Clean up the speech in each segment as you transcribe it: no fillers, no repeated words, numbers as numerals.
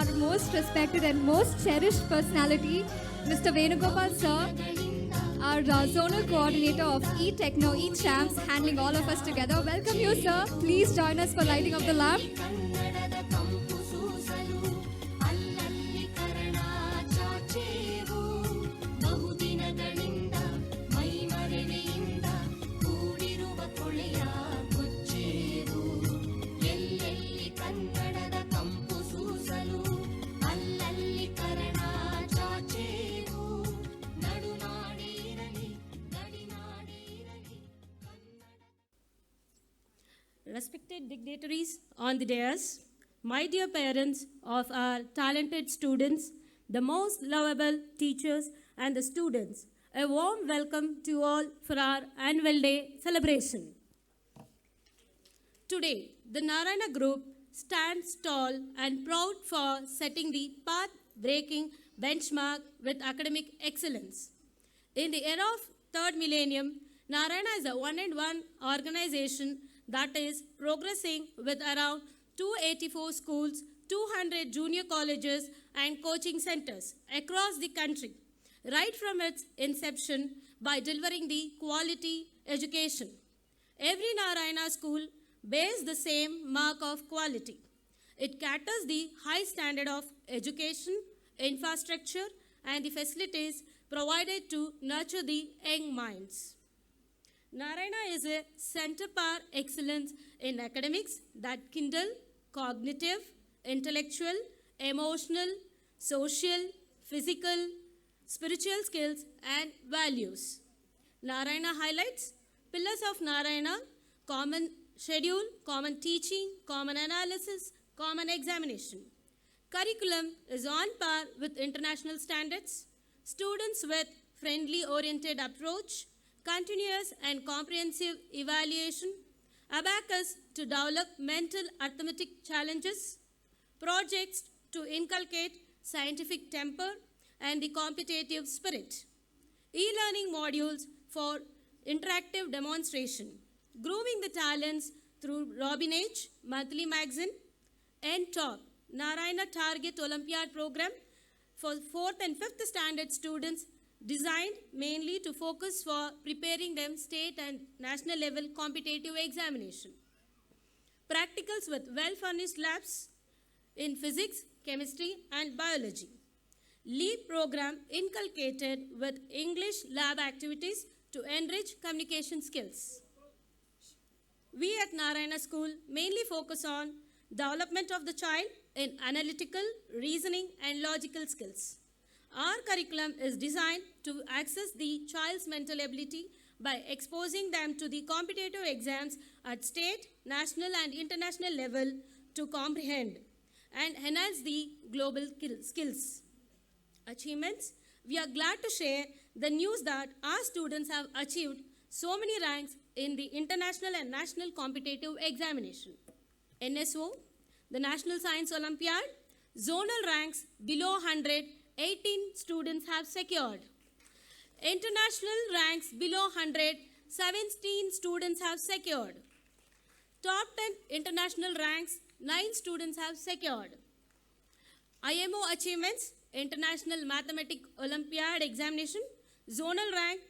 our most respected and most cherished personality, Mr. Venugopal sir, our zonal coordinator of eTechno, eChamps, handling all of us together. Welcome you, sir. Please join us for lighting of the lamp. Respected dignitaries on the dais, my dear parents of our talented students, the most lovable teachers and the students, a warm welcome to all for our annual day celebration. Today, the Narayana Group stands tall and proud for setting the path-breaking benchmark with academic excellence. In the era of third millennium, Narayana is a one-and-one organization that is progressing with around 284 schools, 200 junior colleges and coaching centers across the country, right from its inception by delivering the quality education. Every Narayana school bears the same mark of quality. It caters the high standard of education, infrastructure and the facilities provided to nurture the young minds. Narayana is a center for excellence in academics that kindle cognitive, intellectual, emotional, social, physical, spiritual skills and values. Narayana highlights pillars of Narayana: common schedule, common teaching, common analysis, common examination. Curriculum is on par with international standards. Students with friendly oriented approach, continuous and comprehensive evaluation, abacus to develop mental arithmetic challenges, projects to inculcate scientific temper and the competitive spirit, e-learning modules for interactive demonstration, grooming the talents through Robinage, monthly magazine, and Talk, Narayana Target Olympiad program for 4th and 5th standard students, designed mainly to focus for preparing them state and national level competitive examination. Practicals with well-furnished labs in physics, chemistry and biology. LEAP program inculcated with English lab activities to enrich communication skills. We at Narayana School mainly focus on development of the child in analytical, reasoning and logical skills. Our curriculum is designed to access the child's mental ability by exposing them to the competitive exams at state, national and international level to comprehend and enhance the global skills. Achievements: we are glad to share the news that our students have achieved so many ranks in the international and national competitive examination. NSO, the National Science Olympiad, zonal ranks below 100, 18 students have secured. International ranks below 100, 17 students have secured. Top 10 international ranks, 9 students have secured. IMO achievements: International Mathematics Olympiad examination, zonal rank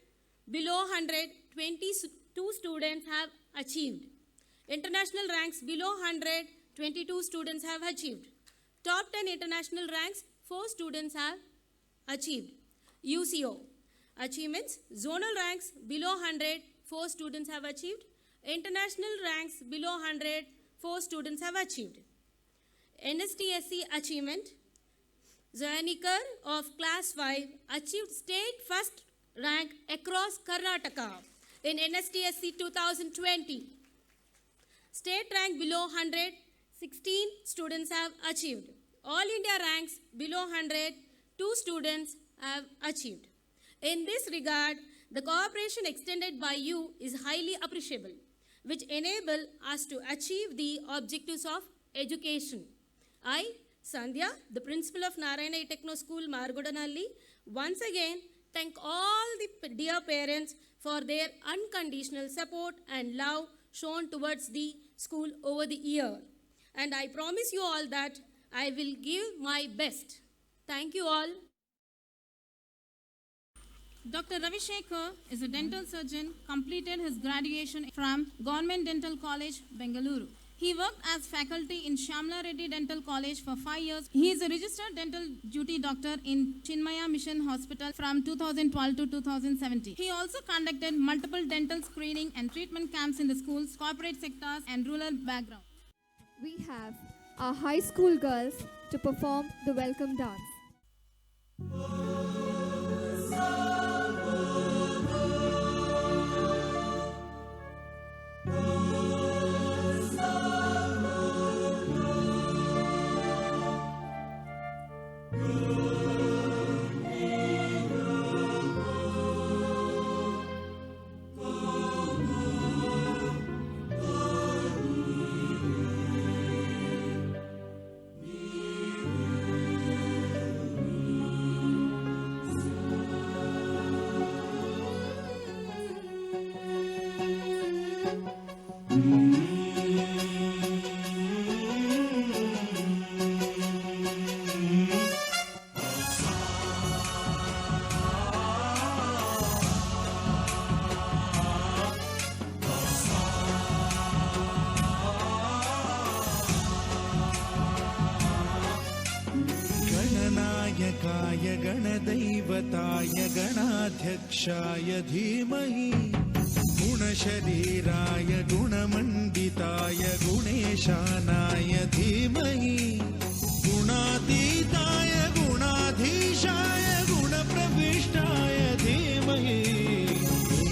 below 100, 22 students have achieved. International ranks below 100, 22 students have achieved. Top 10 international ranks, 4 students have achieved. UCO achievements: zonal ranks below 100, 4 students have achieved. International ranks below 100, 4 students have achieved. NSTSC achievement: Zayanikar of class 5 achieved state first rank across Karnataka in NSTSC 2020. State rank below 100, 16 students have achieved. All India ranks below 100, 2 students have achieved. In this regard, the cooperation extended by you is highly appreciable, which enable us to achieve the objectives of education. I, Sandhya, the principal of Narayana Techno School, Margodanalli, once again thank all the dear parents for their unconditional support and love shown towards the school over the year. And I promise you all that I will give my best. Thank you all. Dr. Ravi Shekhar is a dental surgeon, completed his graduation from Government Dental College, Bengaluru. He worked as faculty in Shamla Reddy Dental College for 5 years. He is a registered dental duty doctor in Chinmaya Mission Hospital from 2012 to 2017. He also conducted multiple dental screening and treatment camps in the schools, corporate sectors, and rural background. We have our high school girls to perform the welcome dance. गणनायकाय गणदैवताय गणाध्यक्षाय धीमहि गुणशरीराय गुणमण्डिताय गुणेशानाय धीमहि गुणातीताय गुणाधीशाय गुणप्रविष्टाय धीमहि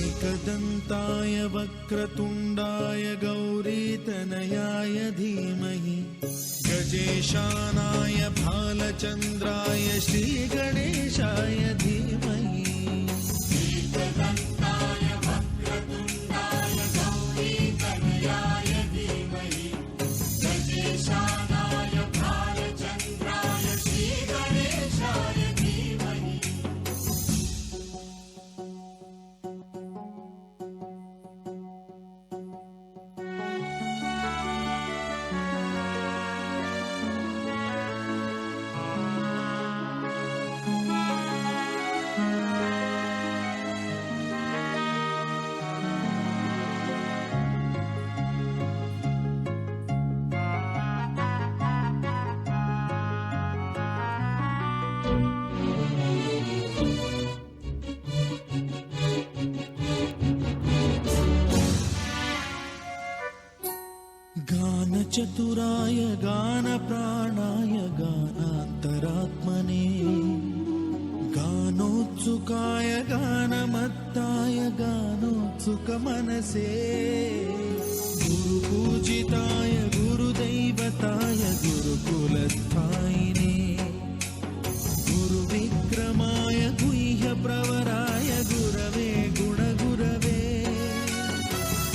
एकदन्ताय वक्रतुण्डाय गौरीतनयाय धीमहि गजेशानाय भालचन्द्राय श्रीगणेशाय धीमहि एकदन्ताय वक्रतुण्डाय गौरीतनयाय धीमहि गजेशानाय भालचन्द्राय श्रीगणेशाय धीमहि गानचतुराय गानप्राणाय गानान्तरात्मने गानोत्सुकाय गानमत्ताय गानोत्सुकमनसे गुरुपूजिताय गुरुदैवताय गुरुकुलस्थायिने गुरुविक्रमाय गुह्यप्रवराय गुरवे गुणगुरवे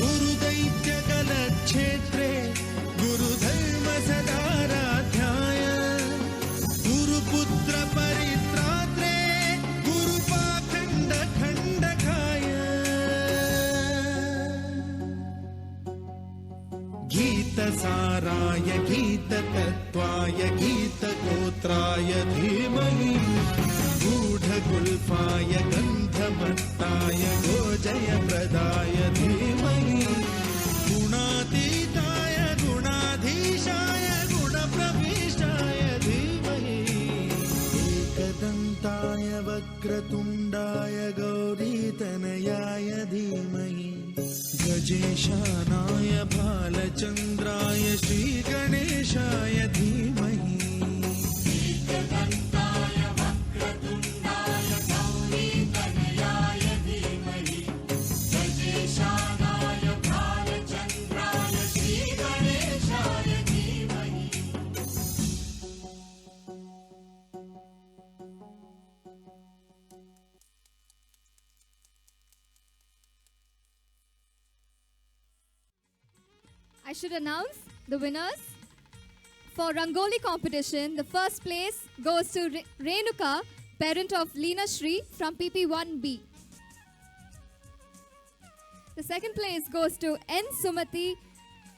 गुरुदैत्यकलक्षेत्रे गुरुधर्मसदाराध्याय गुरुपुत्रपरित्रात्रे गुरुपाखण्डखण्डकाय गीतसाराय गीततत्त्वाय गीतगोत्राय धीमहि गूढगुल्फाय गन्धमत्ताय गोजयप्रदाय धीमहि गुणातीताय गुणाधीशाय गुणप्रविष्टाय धीमहि एकदन्ताय वक्रतुण्डाय गौरीतनयाय धीमहि गजेशानाय भालचन्द्राय श्रीगणेशाय धीमहि एकदन्ताय वक्रतुण्डाय गौरीतनयाय धीमहि गजेशानाय भालचन्द्राय श्रीगणेशाय धीमहि I should announce the winners. For Rangoli competition, the first place goes to Renuka, parent of Leena Shri from PP1B. The second place goes to N. Sumati.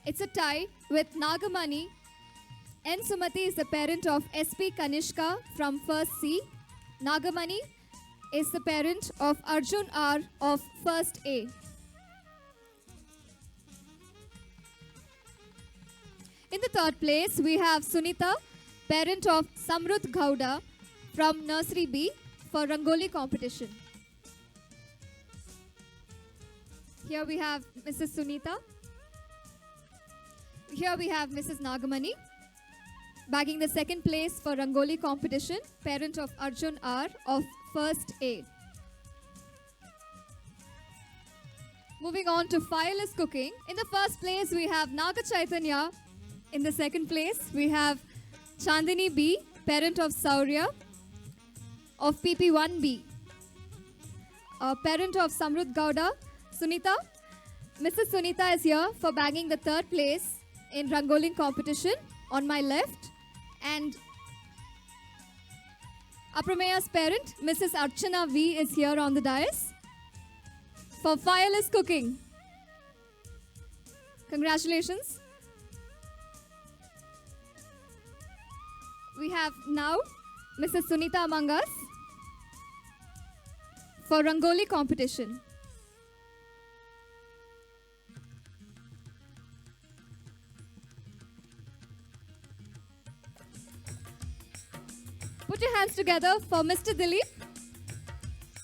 It's a tie with Nagamani, N. Sumati is the parent of SP Kanishka from first C. Nagamani is the parent of Arjun R of first A. In the third place, we have Sunita, parent of Samruddh Gowda from nursery B for Rangoli competition. Here we have Mrs. Sunita. Here we have Mrs. Nagamani, bagging the second place for Rangoli competition, parent of Arjun R of first A. Moving on to fireless cooking. In the first place, we have Naga Chaitanya. In the second place, we have Chandini B, parent of Saurya of PP1B. Parent of Samruddh Gowda, Sunita. Mrs. Sunita is here for bagging the third place in Rangoli competition on my left. And Aprameya's parent, Mrs. Archana V, is here on the dais for fireless cooking. Congratulations. We have now Mrs. Sunita among us for Rangoli competition. Put your hands together for Mr. Dilip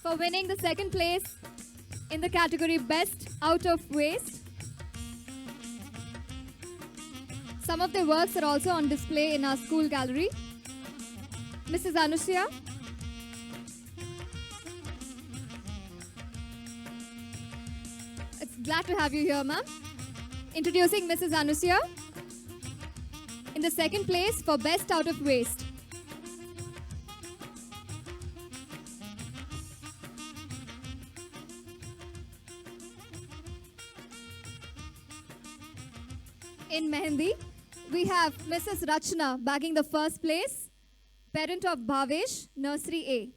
for winning the second place in the category Best Out of Waste. Some of their works are also on display in our school gallery. Mrs. Anushya. It's glad to have you here, ma'am. Introducing Mrs. Anushya in the second place for Best Out of Waste. In Mehendi, we have Mrs. Rachna bagging the first place, parent of Bhavesh, nursery A.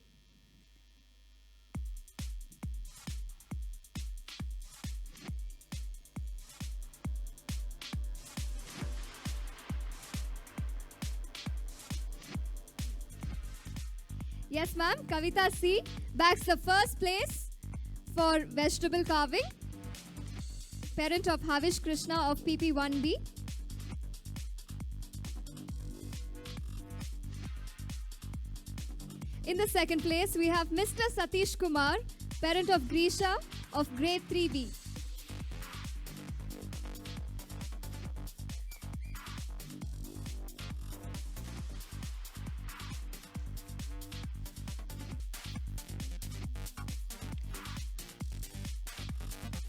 Yes, ma'am, Kavita C bags the first place for vegetable carving, parent of Havish Krishna of PP1B. In the second place, we have Mr. Satish Kumar, parent of Grisha of grade 3B.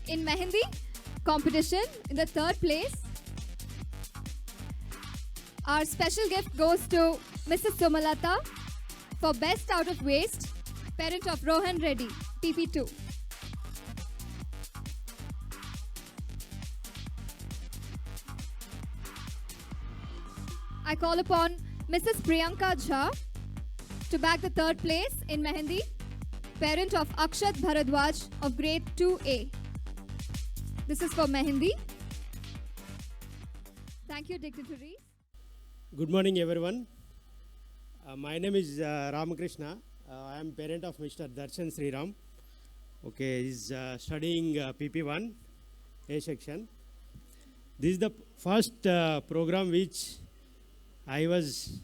In Mehendi competition, in the third place, our special gift goes to Mrs. Sumalata for Best Out of Waste, parent of Rohan Reddy, PP2. I call upon Mrs. Priyanka Jha to bag the third place in Mehendi, parent of Akshat Bharadwaj of grade 2A. This is for Mehendi. Thank you, dignitaries. Good morning, everyone. My name is Ramakrishna. I am parent of Mr. Darshan Sriram. Okay, he's studying PP1 A section. This is the first program which I was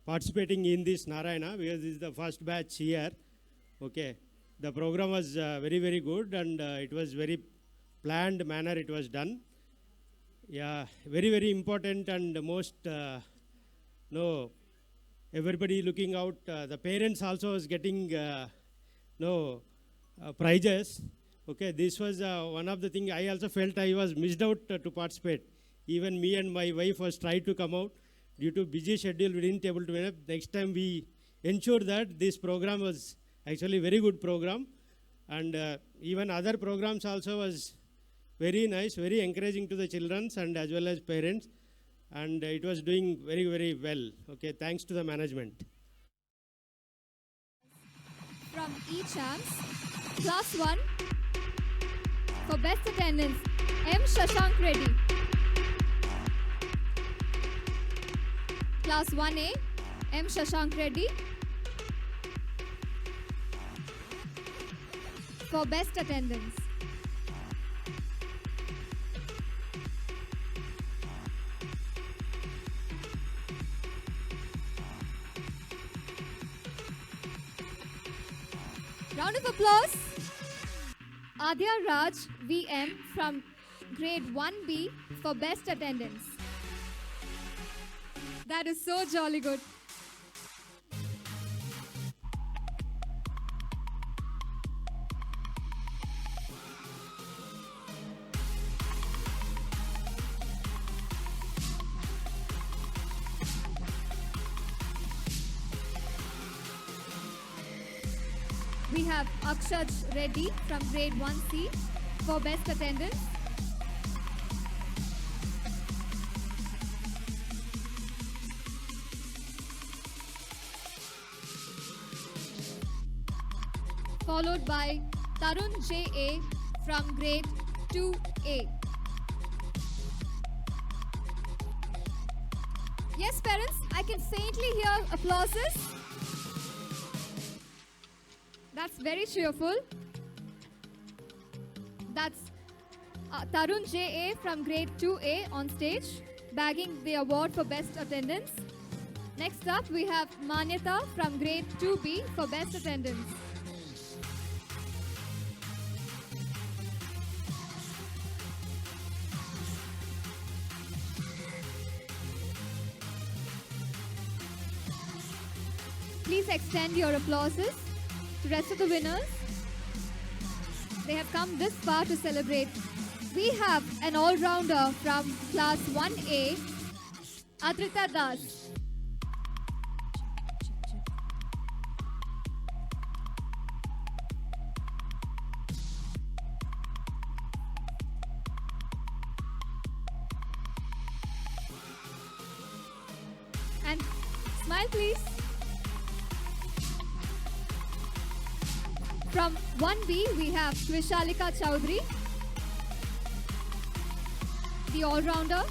participating in this Narayana, because this is the first batch here. Okay, the program was very, very good, and it was very planned manner it was done. Yeah, very, very important, and most everybody looking out. The parents also was getting prizes. Okay, this was one of the things I also felt I was missed out to participate. Even me and my wife was tried to come out. Due to busy schedule, we didn't able to win up. Next time we ensure that this program was actually very good program. And even other programs also was very nice, very encouraging to the children and as well as parents. And it was doing very, very well. Okay, thanks to the management. From eChamps, class 1, for best attendance, M. Shashank Reddy. Class 1A, M. Shashank Reddy. For best attendance. Round of applause. Adya Raj VM from grade 1B for best attendance. That is so jolly good. We have Akshaj Reddy from grade 1C for best attendance. Followed by Tarun J.A. from grade 2A. Yes, parents, I can faintly hear applauses. That's very cheerful. That's Tarun J.A. from grade 2A on stage, bagging the award for best attendance. Next up, we have Manyata from grade 2B for best attendance. Please extend your applauses to rest of the winners. They have come this far to celebrate. We have an all-rounder from class 1A, Adrita Das. And smile please. From 1B, we have Krishalika Chowdhury, the all-rounder.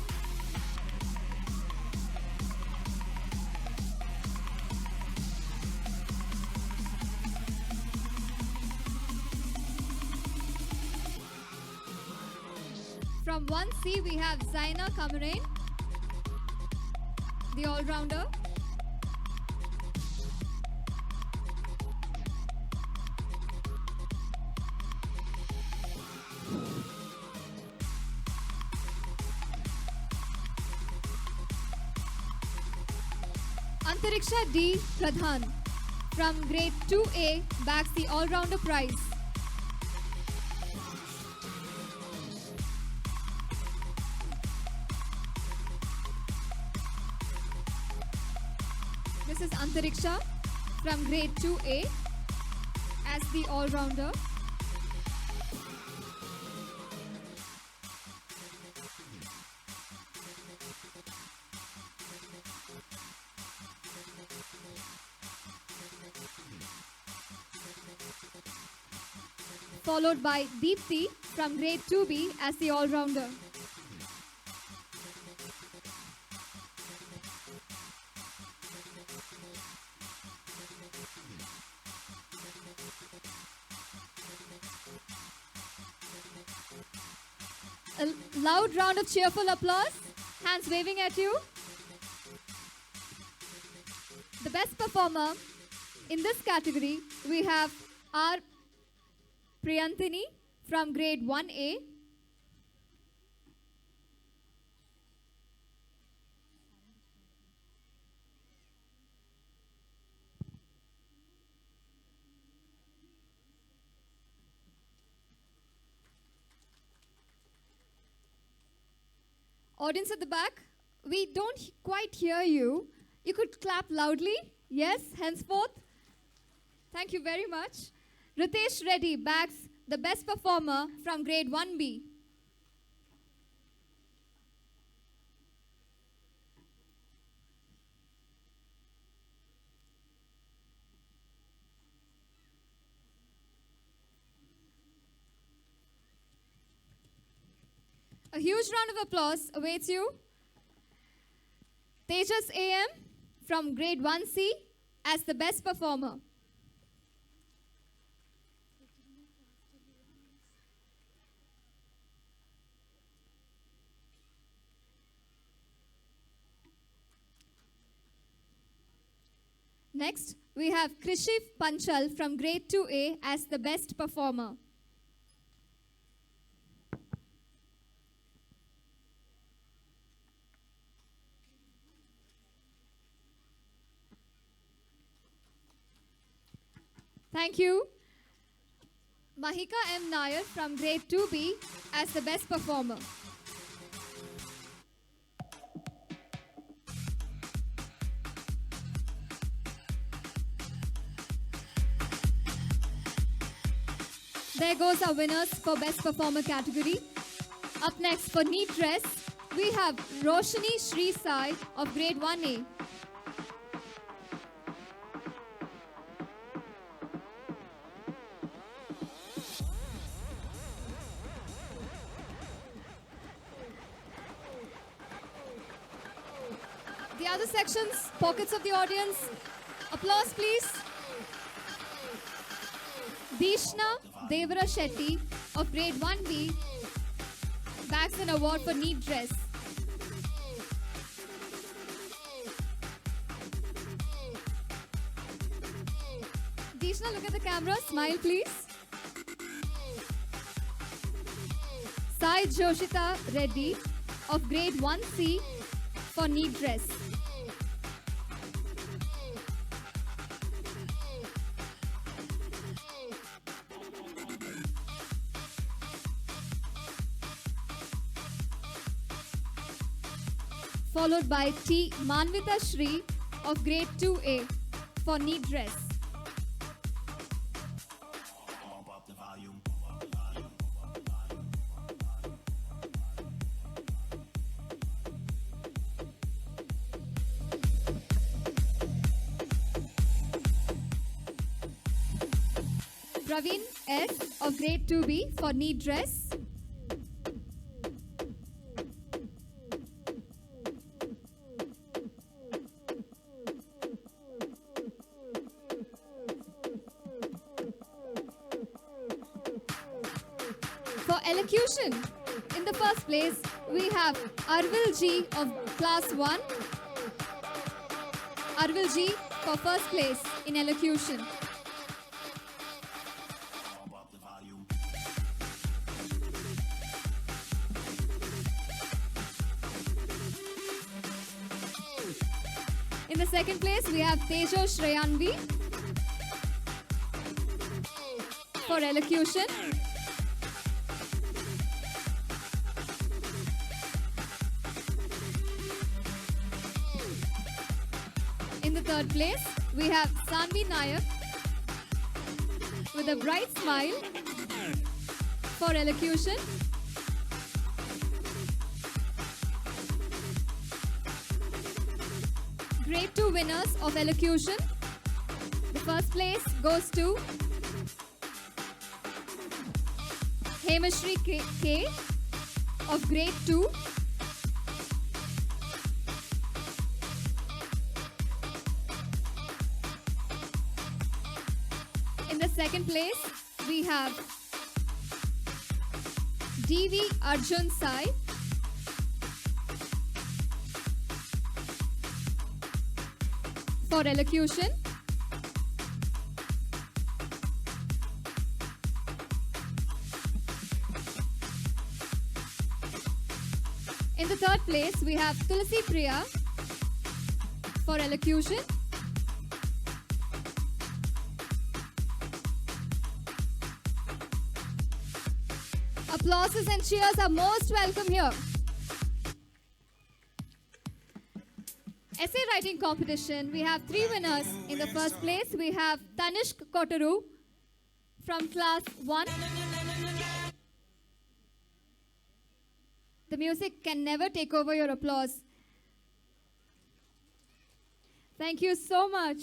From 1C, we have Zaina Kamarain, the all-rounder. Antariksha D. Pradhan from grade 2A bags the all-rounder prize. This is Antariksha from grade 2A as the all-rounder. Followed by Deepthi from grade 2B as the all-rounder. A loud round of cheerful applause. Hands waving at you. The best performer in this category, we have R. Priyantini from grade 1A. Audience at the back, we don't quite hear you. You could clap loudly. Yes, henceforth. Thank you very much. Ritesh Reddy bags the best performer from grade 1B. A huge round of applause awaits you. Tejas AM from grade 1C as the best performer. Next, we have Krishif Panchal from grade 2A as the best performer. Thank you. Mahika M. Nair from grade 2B as the best performer. There goes our winners for best performer category. Up next for neat dress, we have Roshini Shri Sai of grade 1A. The other sections, pockets of the audience. Applause, please. Dishna Devara Shetty of grade 1B bags an award for neat dress. Dishna, look at the camera. Smile, please. Sai Joshita Reddy of grade 1C for neat dress. Followed by T. Manvita Shri of grade 2A for neat dress. Praveen S. of grade 2B for neat dress. For elocution, in the first place, we have Arvil G of class 1. Arvil G for first place in elocution. In the second place, we have Tejo Shreyanvi for elocution. In the third place, we have Sanvi Nayak with a bright smile for elocution. Grade 2 winners of elocution. The first place goes to Hemashri K of grade 2. In the second place, we have DV Arjun Sai for elocution. In the third place, we have Tulsi Priya for elocution. Applauses and cheers are most welcome here. Essay writing competition, we have 3 winners. In the first place, we have Tanishk Kotaru from class 1. The music can never take over your applause. Thank you so much.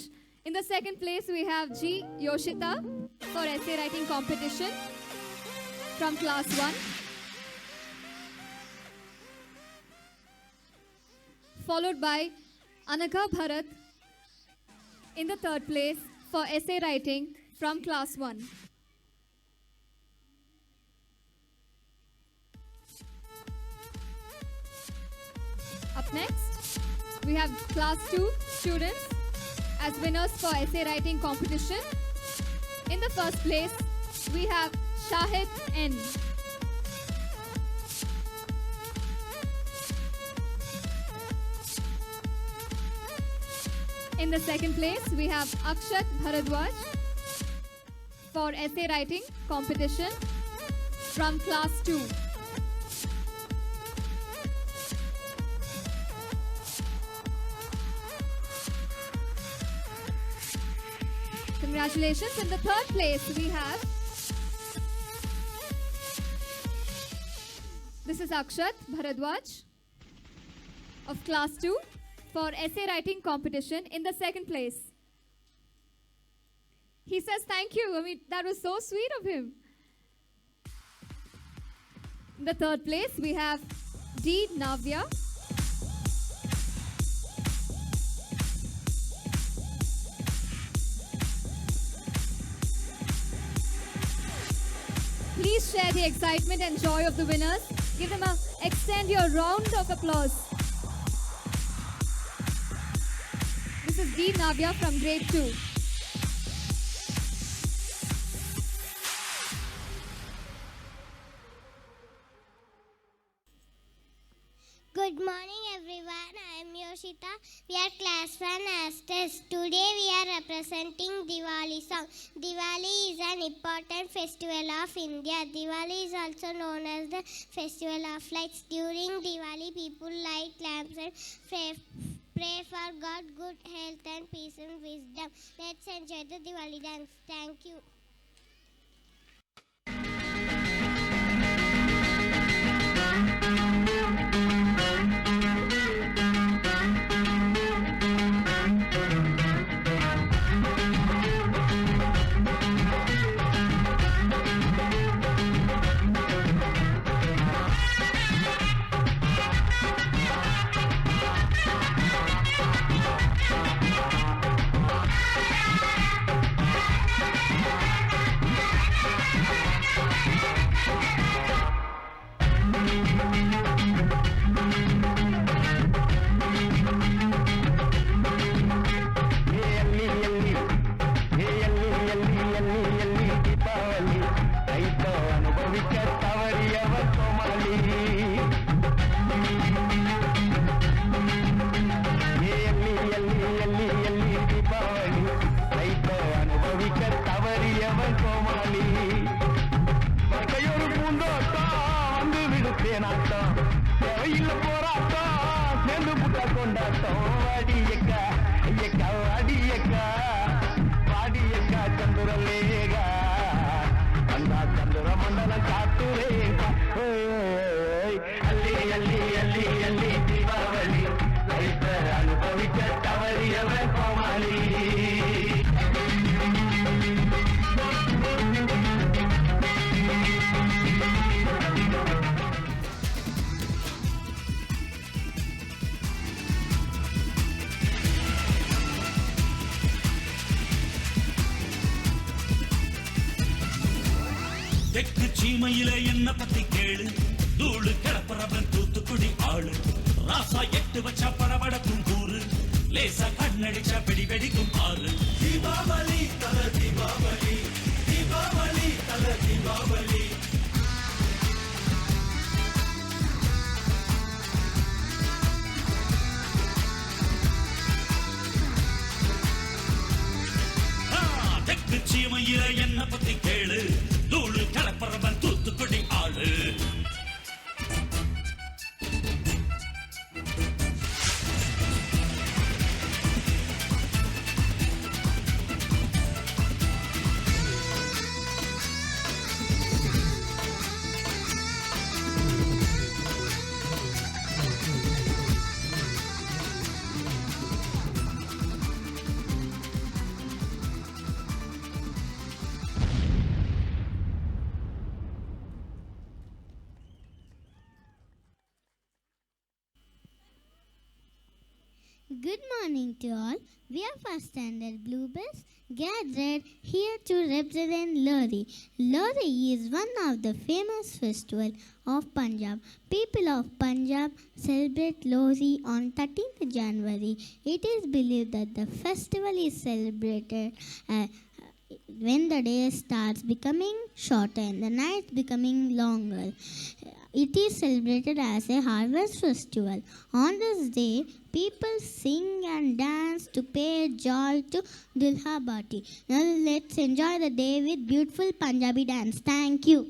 In the second place, we have G. Yoshita for essay writing competition from class 1. Followed by Anagha Bharat In the third place, for essay writing from class 1. Up next, we have class 2 students as winners for essay writing competition. In the first place, we have Shahid N. In the second place, we have Akshat Bharadwaj for essay writing competition from class 2. Congratulations. In the third place, we have, this is Akshat Bharadwaj of class 2 for essay writing competition in the second place. He says thank you. I mean, that was so sweet of him. In the third place, we have D. Navya. Please share the excitement and joy of the winners. Give them extend your round of applause. This is D. Navya from grade 2. Good morning everyone, I am Yoshita. We are class 1 Asters. Today we are representing Diwali song. Diwali is an important festival of India. Diwali is also known as the festival of lights. During Diwali, people light lamps and pray for God, good health and peace and wisdom. Let's enjoy the Diwali dance. Thank you. தெற்கு சீமையில என்ன பத்தி கேளு, தூளு கிளப்புறவன் தூத்துக்குடி ஆளு. ராசா எட்டு வச்சா படபடக்கும் கூறு, லேசா கண்ணடிச்சா வெடி வெடிக்கும் ஆளு. தீபாவளி தல தீபாவளி, தீபாவளி தல தீபாவளி. தெற்கு சீமையில என்ன பத்தி கேளு, தூளு கிளப்புறவன் தூத்துக்குடி ஆளு. Good morning to all. We are first standard bluebirds gathered here to represent Lohri. Lohri is one of the famous festivals of Punjab. People of Punjab celebrate Lohri on 13th January. It is believed that the festival is celebrated when the day starts becoming shorter and the night becoming longer. It is celebrated as a harvest festival. On this day, people sing and dance to pay joy to Dulha Bati. Now let's enjoy the day with beautiful Punjabi dance. Thank you.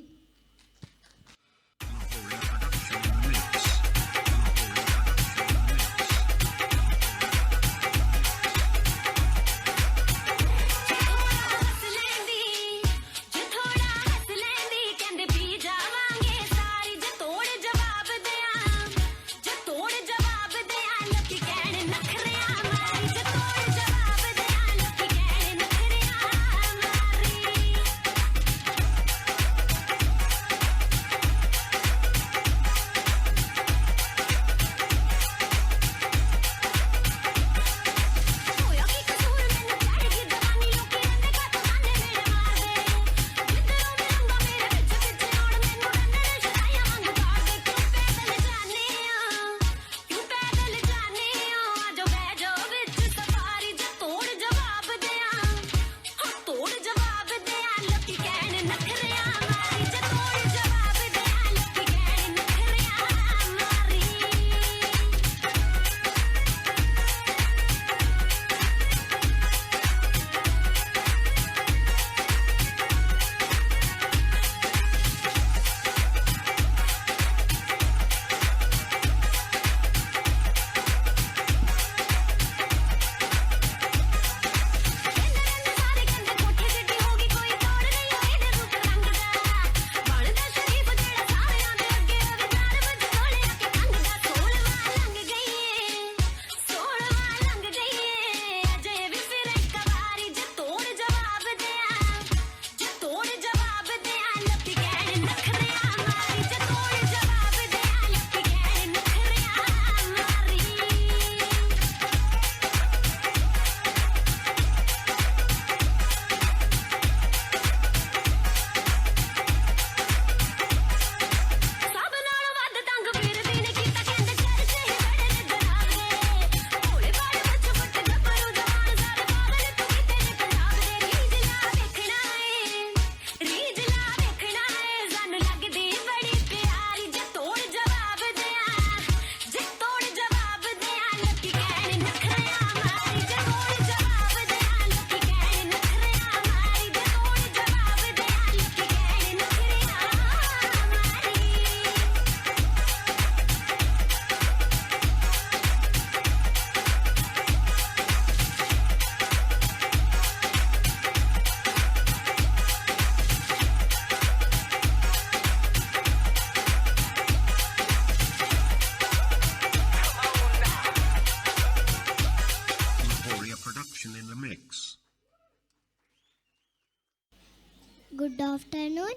Good afternoon,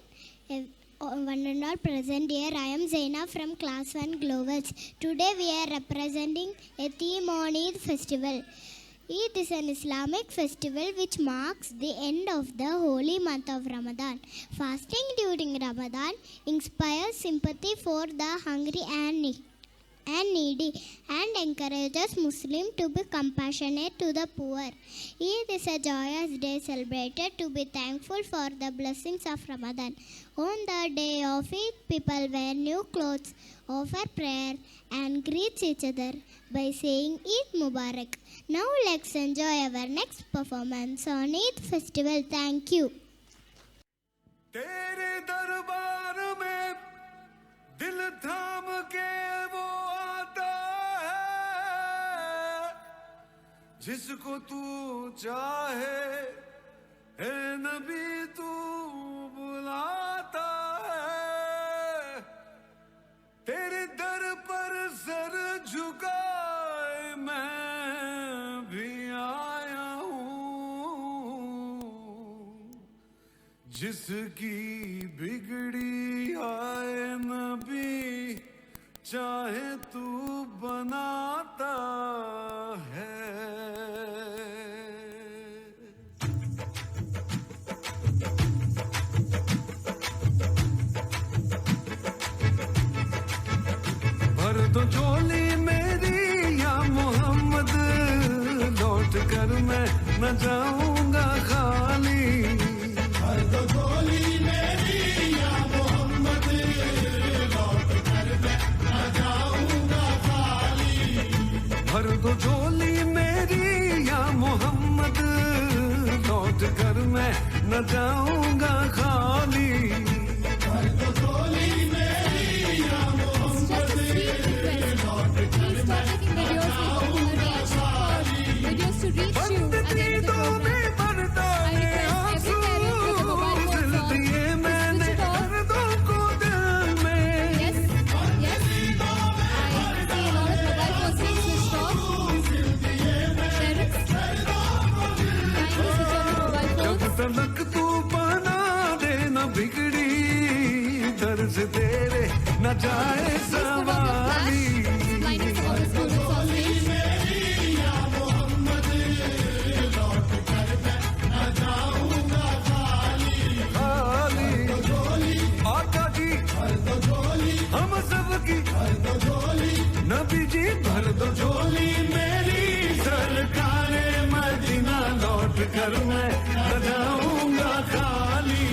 one and all present here. I am Zaina from Class 1 Globals. Today we are representing a theme on Eid festival. Eid is an Islamic festival which marks the end of the holy month of Ramadan. Fasting during Ramadan inspires sympathy for the hungry and needy and encourages Muslims to be compassionate to the poor. Eid is a joyous day celebrated to be thankful for the blessings of Ramadan. On the day of Eid, people wear new clothes, offer prayer and greet each other by saying Eid Mubarak. Now let's enjoy our next performance on Eid festival. Thank you. तेरे दरबार में दिल थाम के वो आता है जिसको तू चाहे है नबी तू बुलाता है तेरे दर पर सर झुकाए मैं भी आया हूँ जिसकी बिगड़ी आए नबी चाहे तू बनाता है न जाऊंगा खाली। भर दो झोली मेरी या मोहम्मद, लौट कर मैं न जाऊंगा खाली। भर दो झोली मेरी या मोहम्मद, लौट कर मैं न जाऊंगा खाली। भर दो झोली मेरी या मोहम्मद, लौट कर मैं न जाऊंगा खाली। Videos to reach you at the end of the program. I request every parent with a mobile phone to दिए मैंने switch it off. दर्दों को दिल में। Yes, yes. I see a lot of mobile phones being switched off. Parents, kindly switch off your mobile जब phones. तलक तू बना देना बिगड़ी, दर्द तेरे न जाए Please put on your flash. सवारी। Blinding some of the students on stage. आका जी हम सबकी नबी जी भर दो झोली मेरी, सरकारे मदीना लौट कर मैं न जाऊंगा खाली।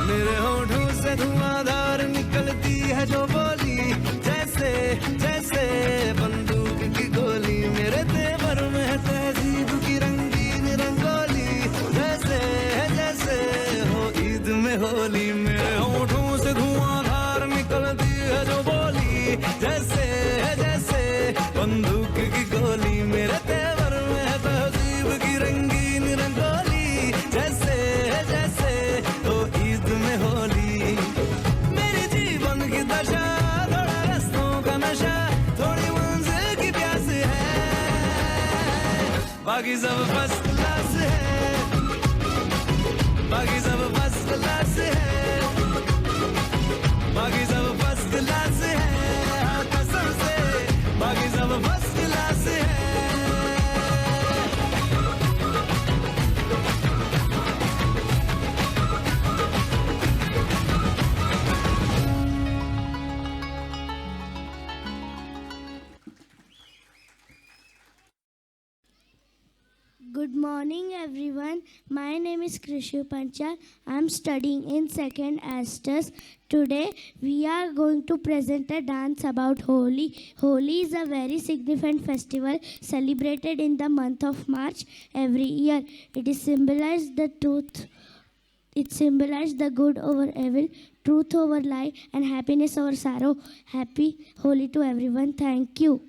मेरे होठों से धुआंधार निकलती है जो बोली, जैसे जैसे बंदूक की गोली। मेरे तेवर में है तहजीब की रंगीन रंगोली, जैसे जैसे हो ईद में होली। मेरे होठों से धुआंधार निकलती है जो बोली, जैसे जैसे बंदूक की गोली। मेरे तेवर में है तहजीब की रंगीन रंगोली, जैसे जैसे हो ईद में होली। मेरी जीवन की दशा, थोड़ा रस्तों का नशा, थोड़ी मंजिल की प्यास है, बाकी सब फर्स्ट क्लास है, बाकी सब फर्स्ट क्लास है, बाकी सब फर्स्ट क्लास है, हाँ कसम से बाकी सब फर्स्ट क्लास है। Good morning, everyone. My name is Krishu Panchal. I am studying in 2nd Astus. Today, we are going to present a dance about Holi. Holi is a very significant festival celebrated in the month of March every year. It symbolizes the truth. It symbolizes the good over evil, truth over lie, and happiness over sorrow. Happy Holi to everyone. Thank you.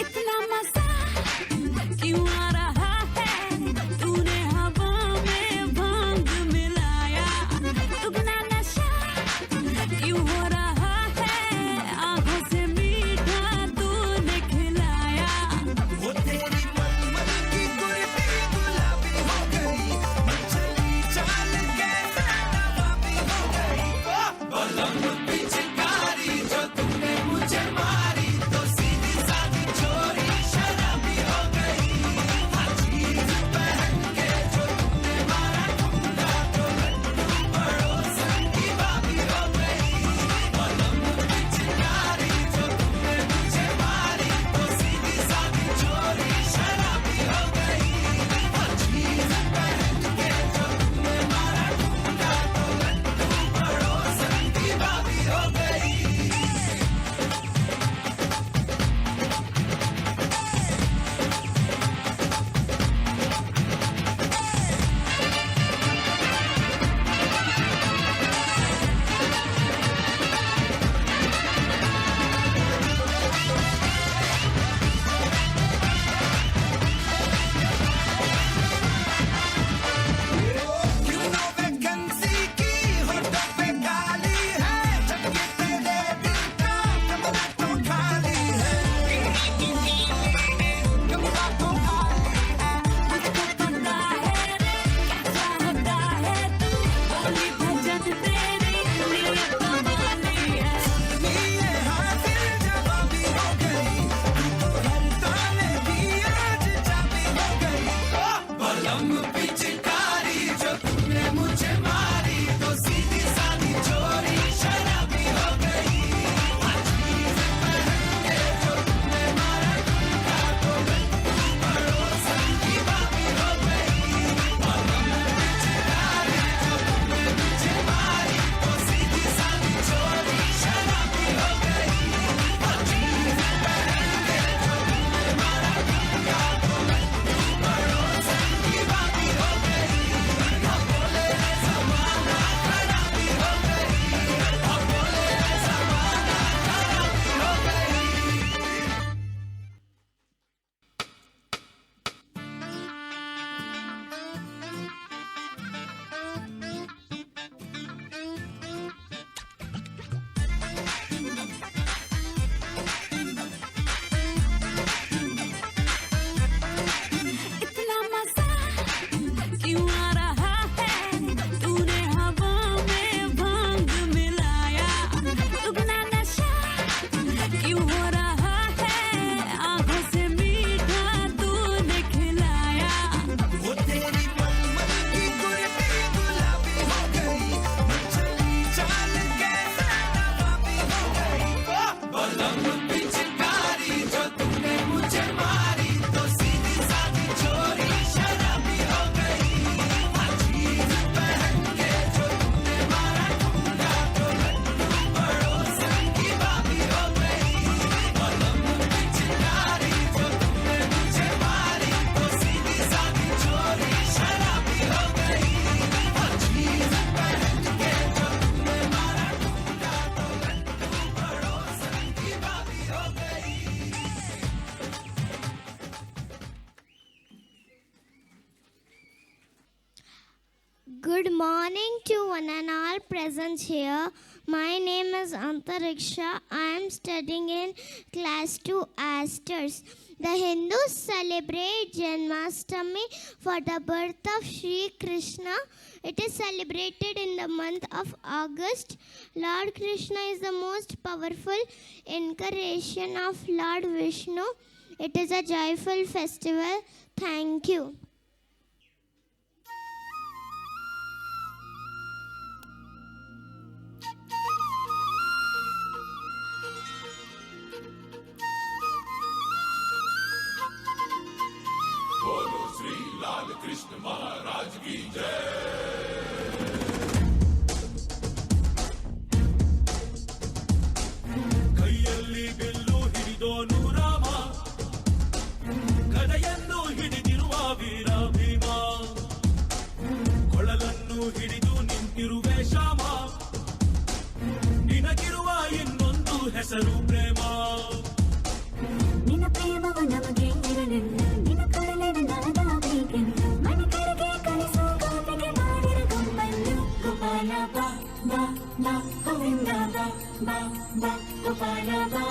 इतना मजा क्यों आ रहा है, तूने हवा में भांग मिलाया। दुगना नशा क्यों हो रहा है, आंखों से बलम पिचकारी जो तुमने मुझे मारी तो सीधी सादी चोरी शराबी हो गई अजीब पहन के जो तुमने मारा ठुमका तो मैं पड़ोसन की बाबी हो गई बलम पिचकारी जो तुमने मुझे मारी तो सीधी सादी चोरी शराबी हो गई अजीब पहन के जो तुमने मारा ठुमका तो मैं पड़ोसन की बाबी हो गई अब बोले ज़माना खराबी हो गई अब बोले ज़माना खराबी हो गई इतना मजा क्यों आ रहा है तूने हवा में भांग मिलाया दुगना नशा क्यों हो रहा है आंखों से मीठा तूने खिलाया वो तेरी मलमल की गुरबी गुलाबी हो गई चली चाल के नवाबी हो गई बलम पिचकारी जो तुमने मुझे मारी तो सीधी सादी चोरी शराबी हो गई अजीब पहन के जो तुमने मारा ठुमका तो लड्डू पड़ोसन की बाबी हो गई बलम पिचकारी जो तुमने मुझे मारी तो सीधी सादी चोरी शराबी हो गई अजीब पहन के जो तुमने मारा ठुमका तो लड्डू पड़ोसन की बाबी हो गई Good morning to one and all present here. My name is Antariksha. I am studying in class 2 Asters. The Hindus celebrate Janmashtami for the birth of Sri Krishna. It is celebrated in the month of August. Lord Krishna is the most powerful incarnation of Lord Vishnu. It is a joyful festival. Thank you. ಕೈಯಲ್ಲಿ bill ಹಿಡಿದೋನು Rama ಗದೆಯನ್ನು ಹಿಡಿದಿರುವ ವೀರ ಭೀಮ ಕೊಳಲನ್ನು ಹಿಡಿದು ನಿಂತಿರುವೆ ಶ್ಯಾಮ ನಿನಗಿರುವ ಇನ್ನೊಂದು ಹೆಸರು ಪ್ರೇಮ ನಿನ್ನ ಪ್ರೇಮವು ನಮಗೆ ಇರಲಿಲ್ಲ ನಿನ್ನ ಕರಳಿನ ನಾದಾಬೇಕೆಂದು ಮನೆ ಕಡೆಗೆ ಕಲಿಸೋ ಗಾಪಿಗೆ ಮಾಡಿರ ಗಮ್ಮನ್ನು ಗೋಪಾಲ ಬಾ ಬಾ ಬಾ ಗೋವಿಂದ ಬಾ ಬಾ ಬಾ ಗೋಪಾಲ ಬಾ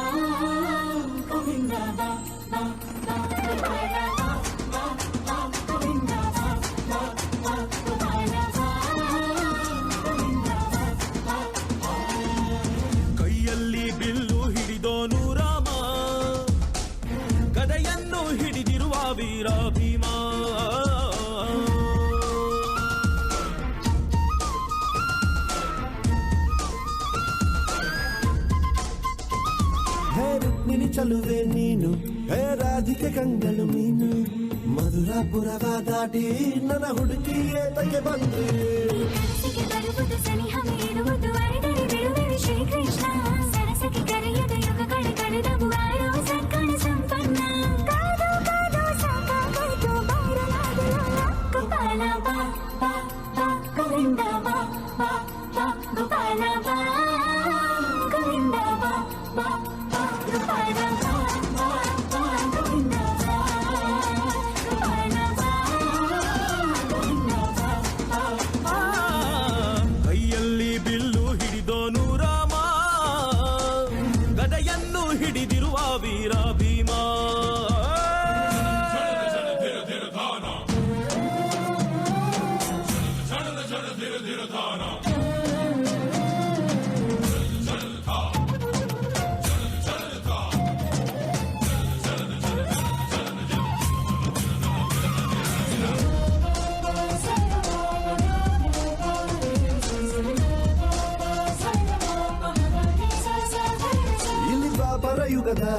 ಗೋವಿಂದ ಬಾ ಬಾ ಬಾ ಗೋಪಾಲ ಬಾ ಬಾ ಬಾ ಗೋವಿಂದ ಬಾ ಬಾ ಬಾ ಗೋಪಾಲ ಬಾ ಗೋವಿಂದ ಬಾ ಬಾ ಕೈಯಲ್ಲಿ ಬಿಲ್ಲು ಹಿಡಿದೋನು ರಾಮ ಗದೆಯನ್ನು ಹಿಡಿದಿರುವ ವೀರ ಭೀಮ ಹೇ ರುಕ್ಮಿಣಿ ಚಲುವೆ ನೀನು ಹೇ ರಾಧಿಕೆ ಕಂಗಳು ಮೀನು ಮಧುರಾಪುರವ ದಾಟಿ ನನ್ನ ಹುಡುಕಿ ಏತಕ್ಕೆ ಬಂದ್ರೆ ಕನಸಿಗೆ ಬರುವುದು ಸನಿಹ ಮೀರುವುದು ಅರೆದರೆ ಬಿಡುವೆ ಶ್ರೀಕೃಷ್ಣ ಸರಸಕ್ಕೆ ಕರೆಯದ ಯುಗಗಳ ಕಳೆದವು ಆರೋ ಸತ್ಕಣ ಸಂಪನ್ನ ಕಾದು ಕಾದು ಸಾಕಾಗೋಯ್ತು ಬೈರಲಾಗಲಿಲ್ಲ ಗೋಪಾಲ ಬಾ ಬಾ ಬಾ ಗೋವಿಂದ ಬಾ ಬಾ ಬಾ ಗೋಪಾಲ ಬಾ ಗೋವಿಂದ ಬಾ ಬಾ ಬಾ ಗೋಪಾಲ ಬಾ ಬಾ ಬಾ ಗೋವಿಂದ ಬಾ ಗೋಪಾಲ ಬಾ ಗೋವಿಂದ ಬಾ ಬಾ ಬಾ ಕೈಯಲ್ಲಿ ಬಿಲ್ಲು ಹಿಡಿದೋನು ರಾಮ ಗದೆಯನ್ನು ಹಿಡಿದಿರುವ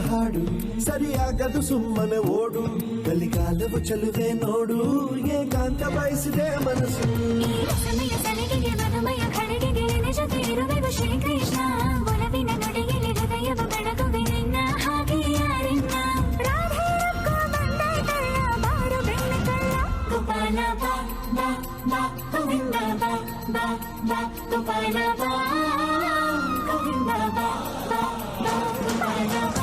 ಹಾಡು ಸರಿಯಾಗದು ಸುಮ್ಮನೆ ಓಡು ಕಲಿಕಾಲವು ಚಲುವೆ ನೋಡು ಏಕಾಂತ ಬಯಸಿದೆ ಮನಸ್ಸು ಈ ಸಮಯ ಸಲಿಗೆಗೆ ಮಧುಮಯ ಖಡ್ಗೆಗೆ ನಿಜತೆ ಇರುವೆವು ಶ್ರೀಕೃಷ್ಣ ಒಲವಿನ ನುಡಿಯಲ್ಲಿ ಹೃದಯವ ಬೆಳಗುವೆ ನಿನ್ನ ಹಾಗೆ ಯಾರಿನ್ನ ರಾಧೆ ರೊಕ್ಕ ಬಂದಾಯ್ತಲ್ಲ ಬಾರು ಬೆಣ್ಣೆ ಕಳ್ಳ ಗೋಪಾಲ ಬಾ ಬಾ ಬಾ ಗೋವಿಂದ ಬಾ ಬಾ ಬಾ ಗೋಪಾಲ ಬಾ ಗೋವಿಂದ ಬಾ ಬಾ ಬಾ ಗೋಪಾಲ ಬಾ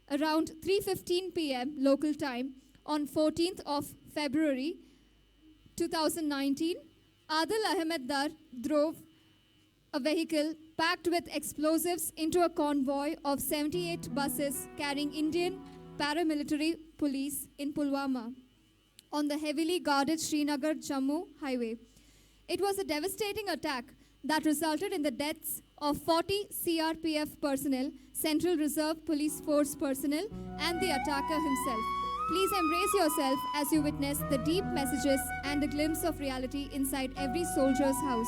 Around 3:15 p.m. local time on 14th of February 2019, Adil Ahmed Dar drove a vehicle packed with explosives into a convoy of 78 buses carrying Indian paramilitary police in Pulwama on the heavily guarded Srinagar-Jammu highway. It was a devastating attack that resulted in the deaths of 40 CRPF personnel, Central Reserve Police Force personnel, and the attacker himself. Please embrace yourself as you witness the deep messages and the glimpse of reality inside every soldier's house.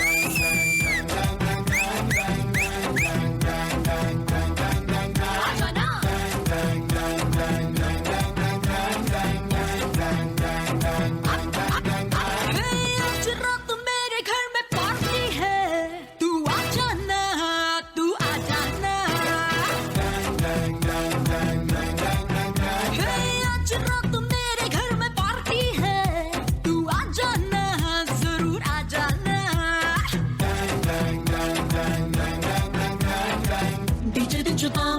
దించుతాం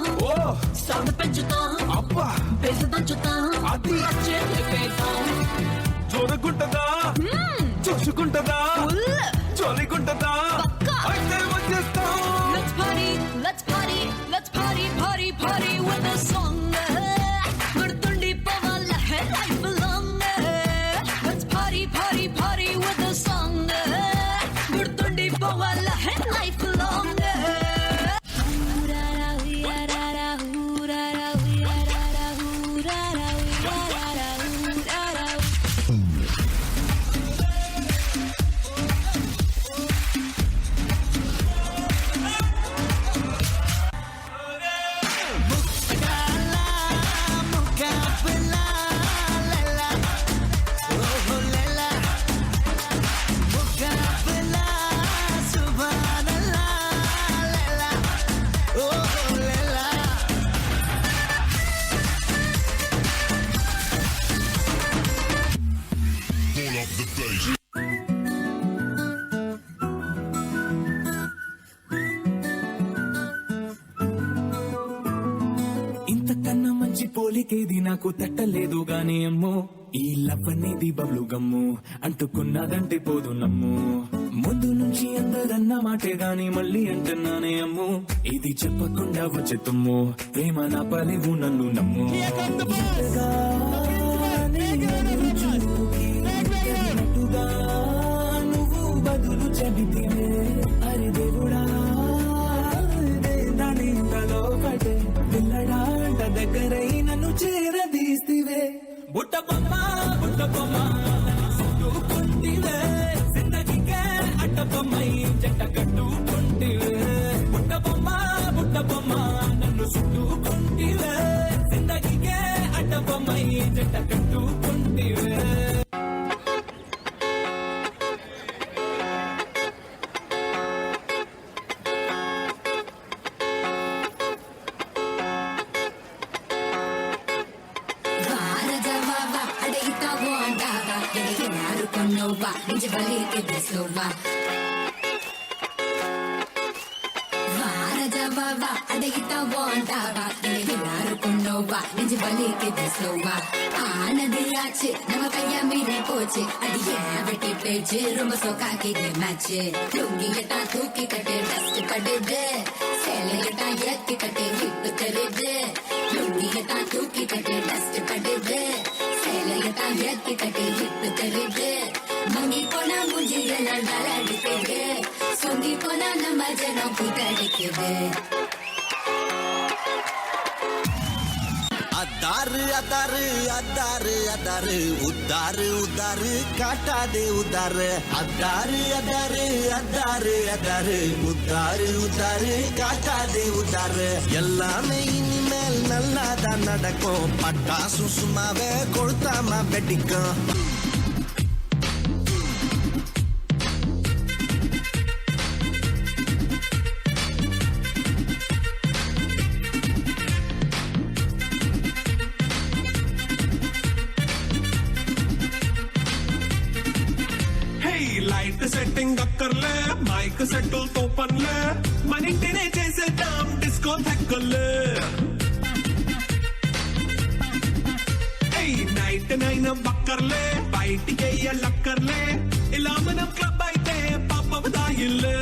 sound పెంచుతాం అబ్బా base దంచుతాం అది చేస్తాం చూడకుంటదా చూసుకుంటదా చోలికుంటదా అయితే వచ్చేస్తాం Let's party, let's party, let's party, party, party with a song. గుర్తుండి పోవాల life long. Let's party, party, party with a song. గుర్తుండి పోవాల life long. ఇంతకన్నా మంచి పోలికేది నాకు తట్టలేదు గాని అమ్మో ఈ లవ్ అనేది బబ్లు గమ్ము అంటుకున్నదంటే పోదు నమ్ము ముందు నుంచి అందరన్న మాటే గాని మళ్ళీ అంటున్నానే అమ్ము ఇది చెప్పకుండా వచ్చే తుమ్ము ప్రేమ నా పలివు నన్ను నమ్ము తగినట్టుగా నువ్వు బదులు చెబితివే అరే దేవుడా దానింతలో పడే పిల్లడాంట దగ్గరై నన్ను చేరదీస్తివే బుట్ట బొమ్మ చుట్టుకుంటివే జిందగీకే అడ్డ బొమ్మై జంట కట్టుకుంటివే బుట్ట బొమ్మ నన్ను చుట్టుకుంటివే జిందగీకే అడ్డ బొమ్మై జంట కట్టుకుంటివే ನಿಜ ಬಲಿಗೆ ಬಿಸೋವ ವಾರದವ ಅಡಗಿತಾವೋ ಅಂತಾವ ನಿನಗೆ ನಾರುಕೊಂಡೋವ ನಿಜ ಬಲಿಗೆ ಬಿಸೋವ ஆனதியாச்சு நம்ம கையா மீறி போச்சு அடியே வெட்டி பேச்சு ரொம்ப சொக்காக்கிது மேட்ச் லுங்கிட்டா தூக்கி கட்டு டஸ்ட் படுது சேலையிட்டா ஏத்தி கட்டு ஹிப்பு தருது லுங்கிட்டா தூக்கி கட்டு டஸ்ட் படுது சேலையிட்டா ஏத்தி கட்டு ஹிப்பு தருது மங்கி போனா மூஞ்சி எல்லாம் டலடிக்குது சொங்கி போனா நம்ம ஜனம் கூத்தடிக்குது அதாரு அதாரு அதாரு அதாரு உத்தாரு உத்தாரு காட்டாதே உத்தாரு அதாரு அதாரு அதாரு அதாரு உத்தாரு உத்தாரு காட்டாதே உத்தாரு எல்லாமே இனிமேல் நல்லாதான் நடக்கும் பட்டாசு சும்மாவே கொளுத்தாம வெடிக்கும் లైట్ సెట్టింగ్ అక్కర్లే మైక్ సెట్టులు తోపన్లే మన ఇంటినే చేసేద్దాం డిస్కో థెక్కర్లే నైట్ నైన్ బక్కర్లే బయటికి లక్కర్లే ఇలా మనం క్లబ్ అయితే పాపదాయిల్లే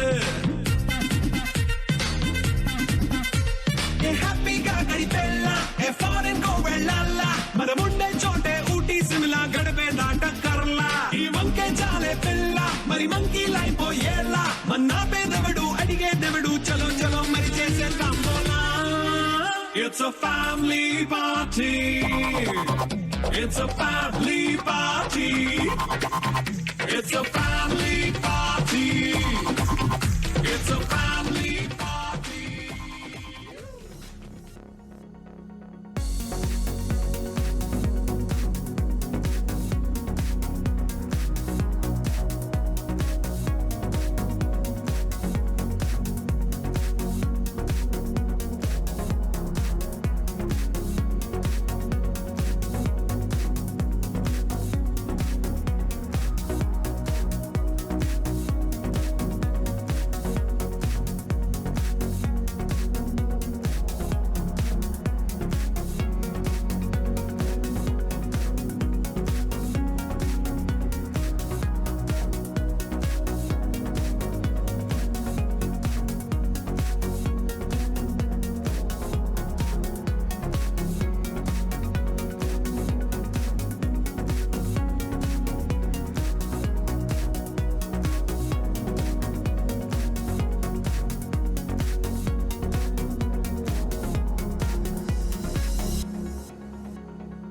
హ్యాపీగా గడిపెళ్ళ ఏ ఫారెన్ కో వెళ్ళాల మనముండే చోటే ఊటీ సిమ్లా గడిపే దాటక్కర్లా ఈ వంకే చాలే పిల్ల మరి మంకీ లైపోయేలా మన్నా పేదవడు అడిగేదెవడు చలో చలో మరి చేసేద్దాం బోలా it's a family party it's a family party it's a family